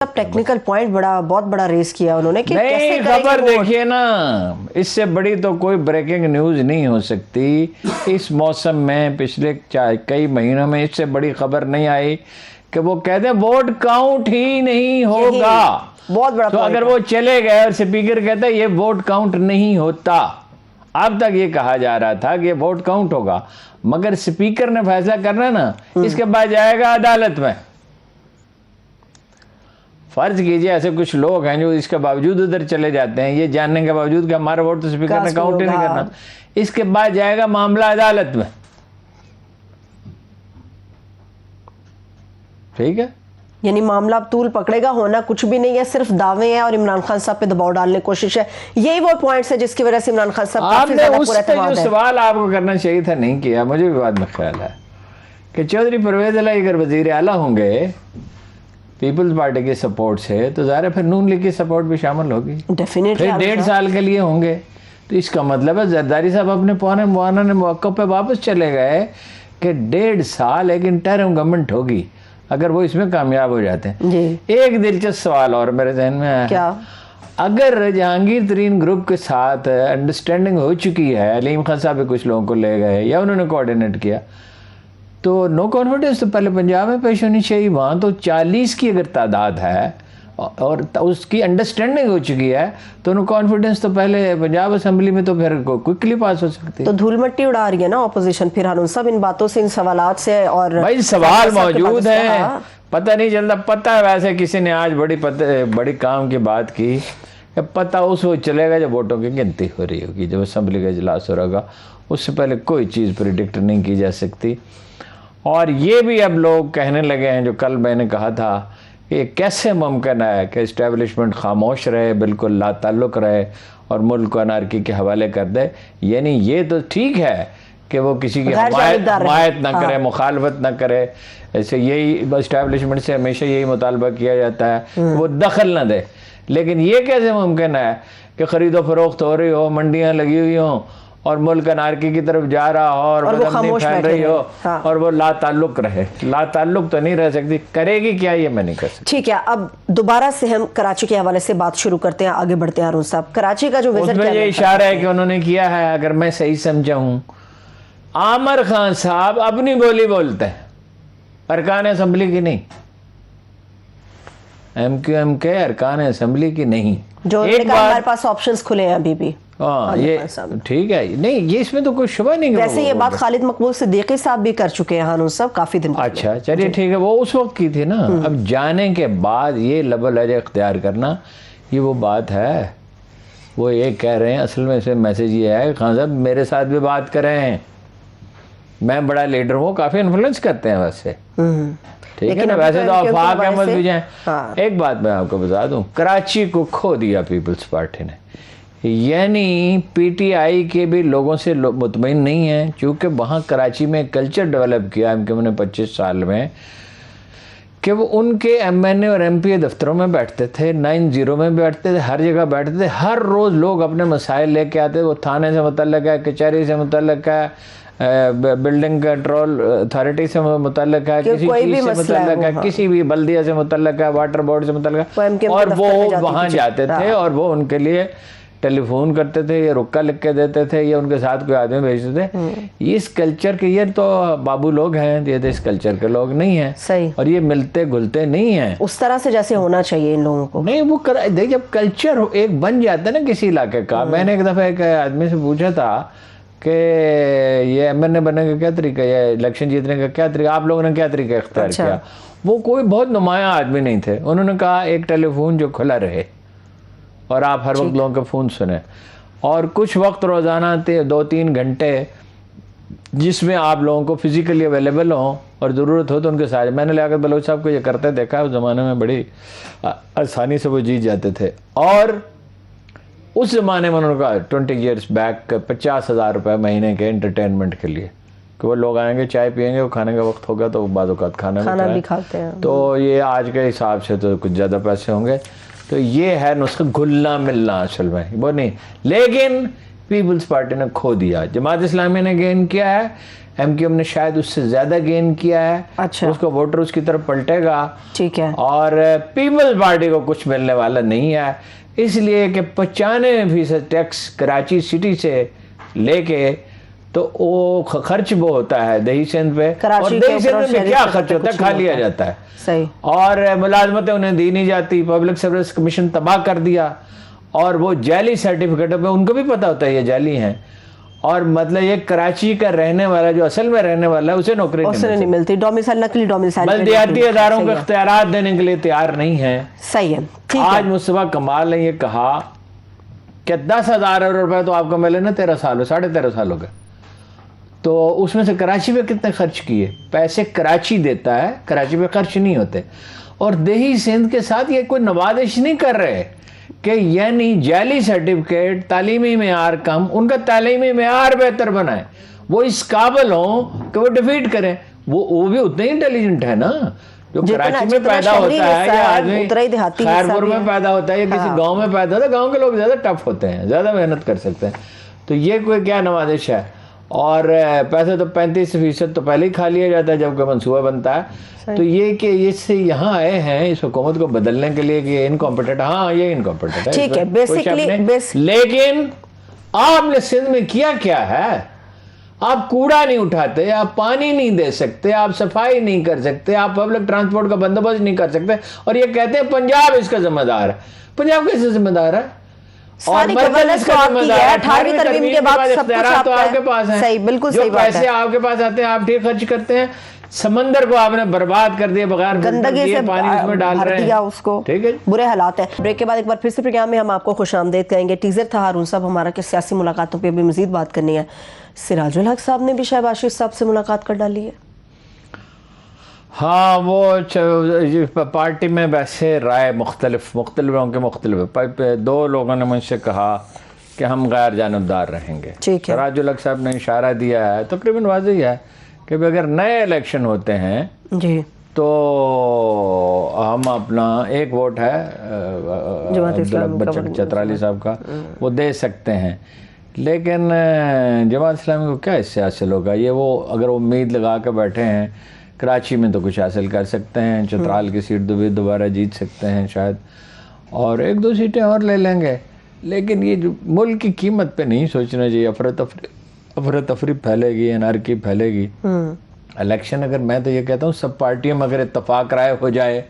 सब technical point बहुत बड़ा रेस किया उन्होंने कि नहीं, कैसे खबर देखिए ना, इससे बड़ी तो कोई ब्रेकिंग न्यूज नहीं हो सकती इस मौसम में। पिछले कई महीनों में इससे बड़ी खबर नहीं आई कि वो कहते हैं वोट काउंट ही नहीं होगा। बहुत बड़ा तो अगर वो चले गए और स्पीकर कहता है ये वोट काउंट नहीं होता, अब तक ये कहा जा रहा था कि ये वोट काउंट होगा, मगर स्पीकर ने फैसला करना ना, इसके बाद जाएगा अदालत में। फर्ज कीजिए ऐसे कुछ लोग हैं जो इसके बावजूद उधर चले जाते हैं, ये जानने के बावजूद कि हमारा वोट तो स्पीकर ने काउंट ही नहीं करना, इसके बाद जाएगा मामला अदालत में। ठीक है, यानी मामला अब तूल पकड़ेगा, होना कुछ भी नहीं है, सिर्फ दावे हैं और इमरान खान साहब पे दबाव डालने की कोशिश है। यही वो पॉइंट्स है जिसकी वजह से इमरान खान साहब काफी ज्यादा पूरा जो सवाल आपको करना चाहिए था नहीं किया। मुझे भी बाद में ख्याल है कि चौधरी परवेज इलाही अगर वजीर आला होंगे पीपल्स पार्टी के सपोर्ट से, तो ज़ाहिर है फिर नून लीग की सपोर्ट भी शामिल होगी डेफिनेटली। फिर 1.5 साल के लिए होंगे, तो इसका मतलब है जरदारी साहब अपने पौने मुआना मौक़िफ़ पे वापस चले गए कि 1.5 साल एक इंटरिम गवर्नमेंट होगी अगर वो इसमें कामयाब हो जाते हैं जी। एक दिलचस्प सवाल और मेरे जहन में आया, क्या अगर जहांगीर तरीन ग्रुप के साथ अंडरस्टैंडिंग हो चुकी है, अलीम खान साहब भी कुछ लोगों को ले गए या उन्होंने कोऑर्डिनेट किया, तो नो कॉन्फिडेंस तो पहले पंजाब में पेश होनी चाहिए। वहाँ तो 40 की अगर तादाद है और उसकी अंडरस्टैंडिंग हो चुकी है, तो नो कॉन्फिडेंस तो पहले पंजाब असेंबली में तो फिर क्विकली पास हो सकती है। तो धूल मट्टी उड़ा रही है ना ऑपोजिशन फिर हारून साहब इन बातों से, इन सवालात से। और भाई सवाल मौजूद है, पता नहीं चलता। पता है वैसे किसी ने आज बड़ी काम की बात की, पता उस वक्त चलेगा जब वोटों की गिनती हो रही होगी, जब असेंबली का इजलास हो रहा, उससे पहले कोई चीज़ प्रिडिक्ट नहीं की जा सकती। और ये भी अब लोग कहने लगे हैं जो कल मैंने कहा था कि कैसे मुमकिन है कि इस्टेब्लिशमेंट खामोश रहे, बिल्कुल लाताल्लुक रहे और मुल्क को अनारकी के हवाले कर दे। यानी ये तो ठीक है कि वो किसी की हमायत ना करे, मुखालफत ना करे, ऐसे यही इस्टेब्लिशमेंट से हमेशा यही मुतालबा किया जाता है वो दखल ना दे। लेकिन ये कैसे मुमकिन है कि ख़रीदो फरोख्त हो रही हो, मंडियाँ लगी हुई हों और मुल्क अनारकी की तरफ जा रहा हो और बदअमनी फैल रही हो, हाँ। और वो लाताल्लुक रहे। लाताल्लुक तो नहीं रह सकती, करेगी क्या ये मैं नहीं कर सकती। ठीक है, अब दोबारा से हम कराची के हवाले से बात शुरू करते हैं, आगे बढ़ते हैं। हारून साहब, कराची का जो विजिट उसमें ये इशारा है कि उन्होंने किया है, अगर मैं सही समझा हूँ, आमिर खान साहब अपनी बोली बोलते हैं, अरकान असेंबली की नहीं, MQM के अरकान असेंबली की नहीं। जो हमारे पास ऑप्शंस खुले हैं अभी भी। हाँ, ये ठीक है, नहीं ये इसमें तो कोई शुबा नहीं। वैसे ये बात खालिद मकबूल सिद्दीकी साहब भी कर चुके हैं हारून साहब काफी दिन। अच्छा चलिए ठीक है, वो उस वक्त की थी ना। अब जाने के बाद ये लबल अजय इख्तियार करना, ये वो बात है। वो ये कह रहे हैं, असल में इसे मैसेज ये है, खान साहब मेरे साथ भी बात कर रहे हैं, मैं बड़ा लीडर हूँ, काफी इन्फ्लुएंस करते हैं वैसे, ठीक है ना। वैसे तो आफाक अहमद भी जाए। हाँ। एक बात मैं आपको बता दूं, कराची को खो दिया पीपल्स पार्टी ने, यानी PTI के भी लोगों से मुतमईन नहीं है, क्योंकि वहाँ कराची में कल्चर डेवलप किया MQM ने 25 साल में कि वो उनके MNA और MPA दफ्तरों में बैठते थे, 90 में बैठते थे, हर जगह बैठते थे, हर रोज़ लोग अपने मसाइल लेके आते। वो थाने से मुतल्लक है, कचहरी से मुतल्लक है, बिल्डिंग कंट्रोल अथॉरिटी से मुतल्लक है, किसी चीज़ से मुतल्लक है, किसी भी बल्दिया से मुतल्लक है, वाटर बोर्ड से मुतल्लक है, और वो वहाँ जाते थे और वो उनके लिए टेलीफोन करते थे या रुक्का लिख के देते थे या उनके साथ कोई आदमी भेजते थे। इस कल्चर के ये तो बाबू लोग हैं, ये तो इस कल्चर के लोग नहीं हैं। सही। और ये मिलते घुलते नहीं हैं उस तरह से जैसे होना चाहिए इन लोगों को। नहीं, वो देखिए जब कल्चर एक बन जाता है ना किसी इलाके का। मैंने एक दफ़ा एक आदमी से पूछा था कि ये MNA बनने का क्या तरीका, ये इलेक्शन जीतने का क्या तरीका, आप लोगों ने क्या तरीका इख्तियार किया। वो कोई बहुत नुमाया आदमी नहीं थे। उन्होंने कहा एक टेलीफोन जो खुला रहे और आप हर वक्त लोगों के फ़ोन सुने, और कुछ वक्त रोज़ाना 2-3 घंटे जिसमें आप लोगों को फिज़िकली अवेलेबल हों और ज़रूरत हो तो उनके साथ। मैंने लियाकत बलोच साहब को ये करते देखा है, उस ज़माने में बड़ी आसानी से वो जीत जाते थे। और उस ज़माने में उन्होंने कहा 20 ईयर्स बैक 50,000 रुपये महीने के एंटरटेनमेंट के लिए, कि वो लोग आएंगे, चाय पियेंगे, वो खाने का वक्त होगा तो बाद औक़ात खाना भी खाते हैं। तो ये आज के हिसाब से तो कुछ ज़्यादा पैसे होंगे। तो ये है नुस्खा, घुलना मिलना असल में वो नहीं। लेकिन पीपल्स पार्टी ने खो दिया, जमात इस्लामी ने गेन किया है, MQM ने शायद उससे ज्यादा गेन किया है। अच्छा। उसको वोटर उसकी तरफ पलटेगा। ठीक है। और पीपल्स पार्टी को कुछ मिलने वाला नहीं है, इसलिए कि 95% टैक्स कराची सिटी से लेके तो वो खर्च वो होता है दही सिंध पे, और दही सिंध में क्या खर्च होता है, खा लिया जाता है। सही। और मुलाजमतें उन्हें दी नहीं जाती, पब्लिक सर्विस कमीशन तबाह कर दिया, और वो जाली सर्टिफिकेट पे उनको भी पता होता है ये जाली हैं, और मतलब ये कराची का रहने वाला जो असल में रहने वाला है उसे नौकरी नहीं मिलती, डोमिसाइल नकली डोमिसाइल बल्दियाती अदारों को इख्तियारात देने के लिए तैयार नहीं है। सही है। ठीक आज है। मुस्तफा कमाल ने ये कहा कि 10,000 रुपए तो आपको मिले ना 13 साल हो, 13.5 साल हो गए, तो उसमें से कराची पे कितने खर्च किए? पैसे कराची देता है, कराची पे खर्च नहीं होते। और दही सिंध के साथ ये कोई नवाजिश नहीं कर रहे कि यानी जाली सर्टिफिकेट, तालीमी मेयार कम, उनका तालीमी मेयार बेहतर बनाए, वो इस काबिल हों कि वो डिफीट करें। वो भी उतने ही इंटेलिजेंट है ना, जो कराची में पैदा होता है या आदमी खैरपुर में पैदा होता है या किसी गांव में पैदा होता है। गांव के लोग ज्यादा टफ होते हैं, ज्यादा मेहनत कर सकते हैं। तो ये कोई क्या नवाजिश है? और पैसे तो 35% तो पहले ही खा लिया जाता है जब कोई मनसूबा बनता है। तो ये कि इससे यहाँ आए हैं इस हुकूमत को बदलने के लिए कि ये इनकॉम्पिटेंट, हाँ ये इनकॉम्पिटेंट है, ठीक है। बेसिकली लेकिन आपने सिंध में किया क्या है? आप कूड़ा नहीं उठाते, आप पानी नहीं दे सकते, आप सफाई नहीं कर सकते, आप पब्लिक ट्रांसपोर्ट का बंदोबस्त नहीं कर सकते, और ये कहते हैं पंजाब इसका जिम्मेदार है। पंजाब कैसे जिम्मेदार है? सारी गवर्नेंस तो आपकी है, 18वीं तरमीम के बाद सब कुछ तो आपके पास है। सही, बिल्कुल सही बात है। पैसे आपके पास आते हैं, आप ठीक खर्च करते हैं। समंदर को आपने बर्बाद कर दिया, बगैर गंदगी से पानी उसमें डाल रहे हैं उसको। ठीक है, बुरे हालात है। ब्रेक के बाद एक बार फिर से प्रोग्राम में हम आपको खुशामदीद कहेंगे। टीजर था हारून साहब हमारा कि सियासी मुलाकातों पे भी मजीद बात करनी है। सिराजुल हक साहब ने भी शहबाज शरीफ साहब से मुलाकात कर डाली है। हाँ, वो पार्टी में वैसे राय मुख्तलिफ दो लोगों ने मुझसे कहा कि हम गैर जानबदार रहेंगे। सिराजुल हक साहब ने इशारा दिया है, तकरीबन वाज़ेह है कि अगर नए इलेक्शन होते हैं जी तो हम अपना एक वोट है अब्दुल चतराली साहब का, वो दे सकते हैं। लेकिन जमात इस्लामी को क्या इससे हासिल होगा? ये वो अगर उम्मीद लगा कर बैठे हैं कराची में तो कुछ हासिल कर सकते हैं, चतराल की सीट दोबारा जीत सकते हैं शायद, और 1-2 सीटें और ले लेंगे। लेकिन ये जो मुल्क की कीमत पे नहीं सोचना चाहिए। अफरा तफरी फैलेगी, एनार्की फैलेगी। इलेक्शन अगर मैं तो ये कहता हूँ सब पार्टियों में अगर इत्तफाक राय हो जाए,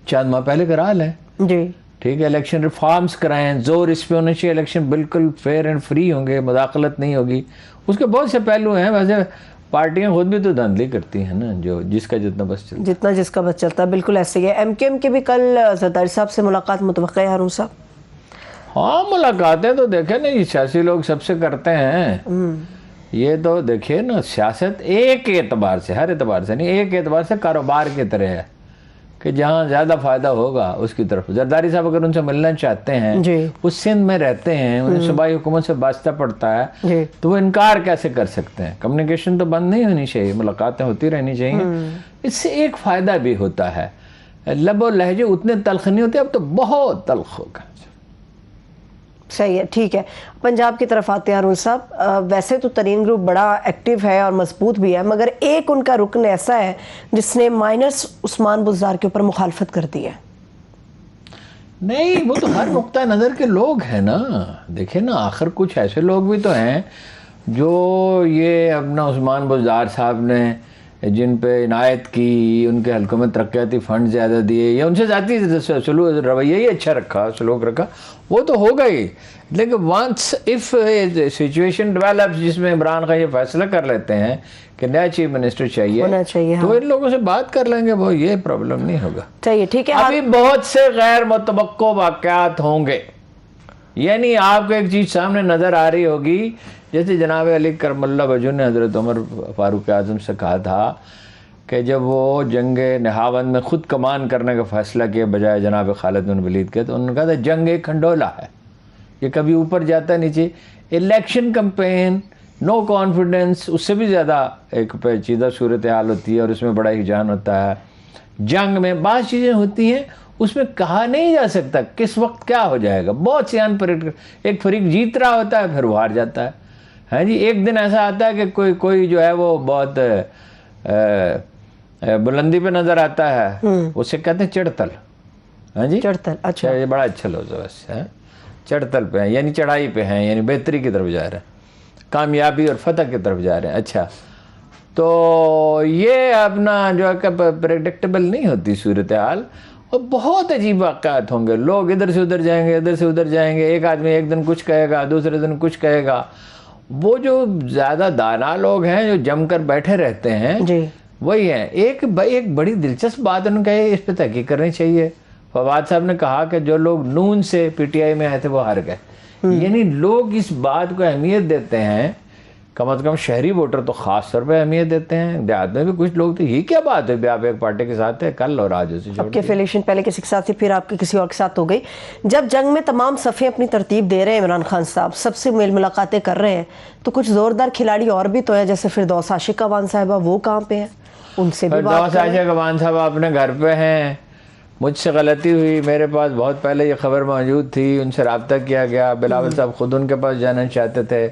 चंद माह पहले करा लें जी, ठीक है, इलेक्शन रिफॉर्म्स कराएं, जोर इस पे होना चाहिए, इलेक्शन बिल्कुल फेयर एंड फ्री होंगे, मुदाखलत नहीं होगी। उसके बहुत से पहलू हैं। वैसे पार्टियां खुद भी तो धांधली करती हैं ना, जो जिसका जितना बस चलता है, जितना जिसका बस चलता है, बिल्कुल ऐसे ही है। MQM के भी कल जरदारी साहब से मुलाकात मुतवक्का है हारून साहब? हाँ, मुलाकातें तो देखे ना, ये सियासी लोग सबसे करते हैं। ये तो देखिए ना, सियासत एक एतबार से, हर एतबार से नहीं, एक एतबार से कारोबार की तरह है कि जहाँ ज़्यादा फायदा होगा उसकी तरफ। जरदारी साहब अगर उनसे मिलना चाहते हैं, वो सिंध में रहते हैं, उन्हें सूबाई हुकूमत से वास्ता पड़ता है, तो वो इनकार कैसे कर सकते हैं? कम्युनिकेशन तो बंद नहीं होनी चाहिए, मुलाकातें होती रहनी चाहिए। इससे एक फ़ायदा भी होता है, लब और लहजे उतने तल्ख नहीं होते, अब तो बहुत तल्ख हो गए। सही है, ठीक है। पंजाब की तरफ आते हैं हारून साहब। वैसे तो तरीन ग्रुप बड़ा एक्टिव है और मजबूत भी है, मगर एक उनका रुकन ऐसा है जिसने माइनस उस्मान बुज़दार के ऊपर मुखालफत कर दी है। नहीं, वो तो हर नुक्ता नज़र के लोग हैं ना। देखिए ना, आखिर कुछ ऐसे लोग भी तो हैं जो ये अपना उस्मान बुज़दार साहब ने जिन पे इनायत की, उनके हल्कों में तरक्याती फ़ंड ज़्यादा दिए या उनसे ज़ाती रवैया ही अच्छा रखा, सलूक रखा, वो तो हो गई। लेकिन वंस इफ़ सिचुएशन डेवलप्स जिसमें इमरान खान ये फैसला कर लेते हैं कि नया चीफ मिनिस्टर चाहिए, तो इन लोगों से बात कर लेंगे, वो ये प्रॉब्लम नहीं होगा। चाहिए, ठीक है। अभी बहुत से गैर मुतवक्को वाक़यात होंगे, यानी आपको एक चीज़ सामने नज़र आ रही होगी, जैसे जनाब अली करमल्ला वजह ने हज़रत उमर फ़ारूक आज़म से कहा था कि जब वो जंग नहावंद में ख़ुद कमान करने का फ़ैसला किया बजाय जनाब खालिद बिन वलीद के, तो उन्होंने कहा था जंग एक खंडोला है, ये कभी ऊपर जाता नीचे। इलेक्शन कैंपेन, नो कॉन्फिडेंस, उससे भी ज़्यादा एक पेचीदा सूरत हाल होती है और उसमें बड़ा हिजान होता है। जंग में बात चीज़ें होती हैं, उसमें कहा नहीं जा सकता किस वक्त क्या हो जाएगा। बहुत से अनप्रेडिक्टेबल, एक फरीक जीत रहा होता है फिर वो हार जाता है हाँ जी, एक दिन ऐसा आता है कि कोई कोई जो है वो बहुत बुलंदी पे नजर आता है, उसे कहते हैं चढ़तल। हाँ जी, चढ़तल, अच्छा। ये बड़ा अच्छा लफ्ज़ है वैसे, है चढ़तल पे हैं, यानी चढ़ाई पे हैं, यानी बेहतरी की तरफ जा रहे हैं, कामयाबी और फतह की तरफ जा रहे हैं। अच्छा, तो ये अपना जो है प्रेडिक्टेबल नहीं होती सूरत हाल, और बहुत अजीब वाक़यात होंगे, लोग इधर से उधर जाएंगे, इधर से उधर जाएंगे, एक आदमी एक दिन कुछ कहेगा, दूसरे दिन कुछ कहेगा। वो जो ज़्यादा दाना लोग हैं जो जमकर बैठे रहते हैं जी, वही है। एक बड़ी दिलचस्प बात उन्होंने कही, इस पर तहकीक करनी चाहिए। फवाद साहब ने कहा कि जो लोग नून से पीटीआई में आए थे वो हार गए, यानी लोग इस बात को अहमियत देते हैं, कम अज़ कम शहरी वोटर तो ख़ास तौर पे अहमियत देते हैं, देहात में भी कुछ लोग तो ये क्या बात है, आप एक पार्टी के साथ है कल और आज उसे छोड़ आपके एफिलिएशन पहले किसी के साथ थी, फिर आपके किसी और के साथ हो गई। जब जंग में तमाम सफ़े अपनी तरतीब दे रहे हैं, इमरान खान साहब सबसे मेल मुलाकातें कर रहे हैं, तो कुछ ज़ोरदार खिलाड़ी और भी तो हैं, जैसे फिरदौस आशिक अवान साहिबा, वो कहाँ पे हैं, उनसे भी बात फिरदौस आशिक अवान साहब अपने घर पे हैं। मुझसे गलती हुई, मेरे पास बहुत पहले ये खबर मौजूद थी, उनसे रब्ता किया गया। बिलावल साहब खुद उनके पास जाना चाहते थे,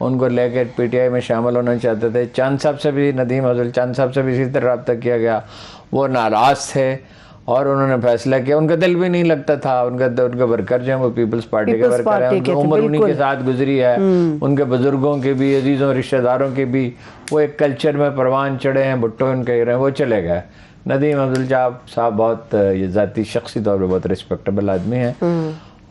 उनको लेकर पीटीआई में शामिल होना चाहते थे। चांद साहब से भी, नदीम अज़ल चांद साहब से भी इसी तरह रब्ता किया गया, वो नाराज़ थे और उन्होंने फैसला किया। उनका दिल भी नहीं लगता था, उनके वर्कर जो हैं वो पीपल्स पार्टी के वर्कर हैं, उनकी उम्र उन्हीं के साथ गुजरी है, उनके बुजुर्गों के भी, अजीज़ों रिश्तेदारों के भी, वो एक कल्चर में परवान चढ़े हैं, भुट्टो उनके रहे हैं, वो चले गए। नदीम अब्दुल साहब बहुत ये ज़ाती शख्सी तौर पर बहुत रिस्पेक्टेबल आदमी हैं,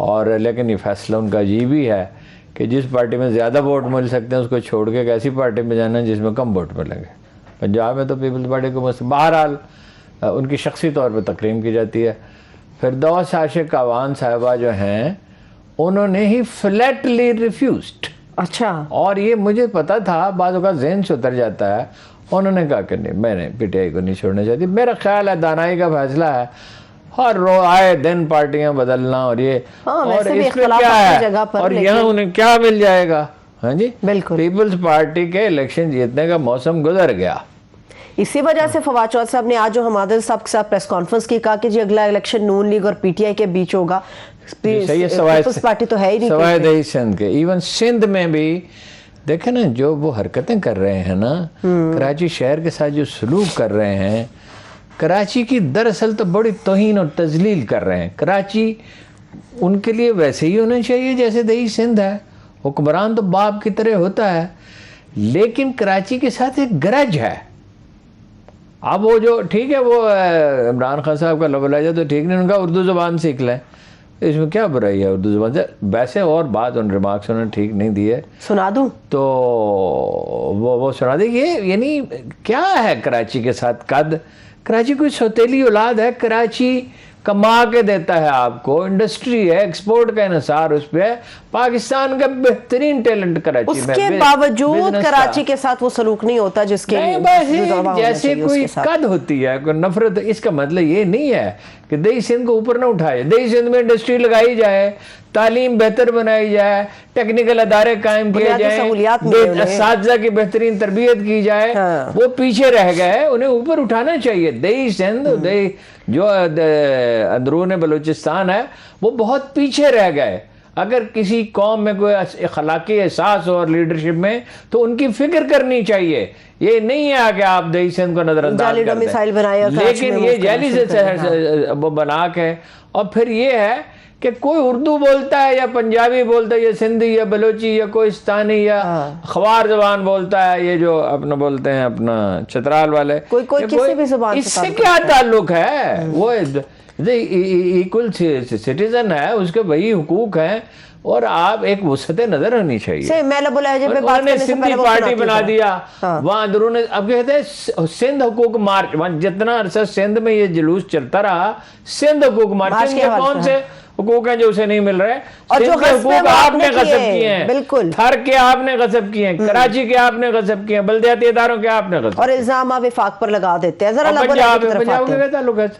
और लेकिन ये फैसला उनका ये भी है कि जिस पार्टी में ज़्यादा वोट मिल सकते हैं उसको छोड़ के एक ऐसी पार्टी में जाना जिसमें कम वोट मिलेंगे। पंजाब में तो पीपल्स पार्टी को बहरहाल उनकी शख्सी तौर पर तकरीम की जाती है। फिरदौस आशिक अवान साहिबा जो हैं उन्होंने ही फ्लैटली रिफ्यूज्ड। अच्छा, और ये मुझे पता था, बाज़ का जहन से उतर जाता है। उन्होंने कहा कि नहीं, मैंने पीटीआई को नहीं छोड़ना चाहती, मेरा ख्याल है दानाई का फैसला है, हर आए दिन पार्टियां बदलना, और ये और इसमें क्या है, और यहाँ उन्हें क्या मिल जाएगा। हाँ जी, बिल्कुल, पीपल्स पार्टी के इलेक्शन जीतने का मौसम गुजर गया। इसी वजह से फवाद चौधरी साहब ने आज जो हमारे साहब के साथ प्रेस कॉन्फ्रेंस की, कहा कि जी अगला इलेक्शन नून लीग और पीटीआई के बीच होगा। पीपल्स पार्टी तो है ही नहीं, सवाए दही सिंध के, इवन सिंध में भी देखे ना जो वो हरकतें कर रहे हैं ना, कराची शहर के साथ जो सलूक कर रहे हैं, कराची की दरअसल तो बड़ी तौहीन और तजलील कर रहे हैं। कराची उनके लिए वैसे ही होना चाहिए जैसे दही सिंध है, हुक्मरान तो बाप की तरह होता है, लेकिन कराची के साथ एक गरज है। अब वो जो ठीक है, वो इमरान खान साहब का लबलाजा तो ठीक नहीं, उनका उर्दू ज़बान सीख लें, इसमें क्या बुराई है उर्दू ज़बान से। वैसे और बात उन रिमार्क्स उन्होंने ठीक नहीं दी है, सुना दूं तो वो सुना देंगे। यानी क्या है कराची के साथ कद, कराची कोई सौतेली औलाद है, कराची कमा के देता है आपको, इंडस्ट्री है, एक्सपोर्ट का इन्हिसार उस पर है, पाकिस्तान का बेहतरीन टैलेंट कराची में, उसके बावजूद कराची के साथ वो सलूक नहीं होता जिसके जैसे कोई कद होती है, कोई नफरत। इसका मतलब ये नहीं है कि दही सिंध को ऊपर ना उठाए, दही सिंध में इंडस्ट्री लगाई जाए, तालीम बेहतर बनाई जाए, टेक्निकल अदारे कायम किए जाए, असातिज़ा की बेहतरीन तरबियत की जाए। हाँ। वो पीछे रह गए, उन्हें ऊपर उठाना चाहिए। दही सिंध, दही जो अंदरून बलूचिस्तान है, वो बहुत पीछे रह गए। अगर किसी कौम में कोई अखलाकी एहसास हो और लीडरशिप में, तो उनकी फिक्र करनी चाहिए। ये नहीं है कि आप दही सिंध को नजरअंदाज कर दें, लेकिन ये जाली से वो बना के, और फिर ये है कि कोई उर्दू बोलता है या पंजाबी बोलता है या सिंधी या बलोची या कोइस्तानी या खवार जबान बोलता है, ये जो अपना बोलते हैं अपना चतराल वाले, कोई किसी भी ज़बान से इससे क्या ताल्लुक है। वो इक्वल सिटीजन है, उसके वही हुकूक हैं, और आप एक वसत नजर होनी चाहिए। उन्होंने सिंधी पार्टी बना दिया, वहाँ अंदरून, अब कहते हैं सिंध हुकूक मार्च, जितना अरसा सिंध में ये जुलूस चलता रहा, सिंध हुकूक मार्च, कौन से हुकूक हैं जो उसे नहीं मिल रहे, और जो हुकूक आपने गजब किए हैं, बिल्कुल थर के आपने गजब किए हैं, कराची के आपने गजब किए हैं, बल्दियाती इदारों के आपने गजब, और इल्जाम आप विफाक पर लगा देते हैं। जरा पंजाब के क्या ताल्लुक है?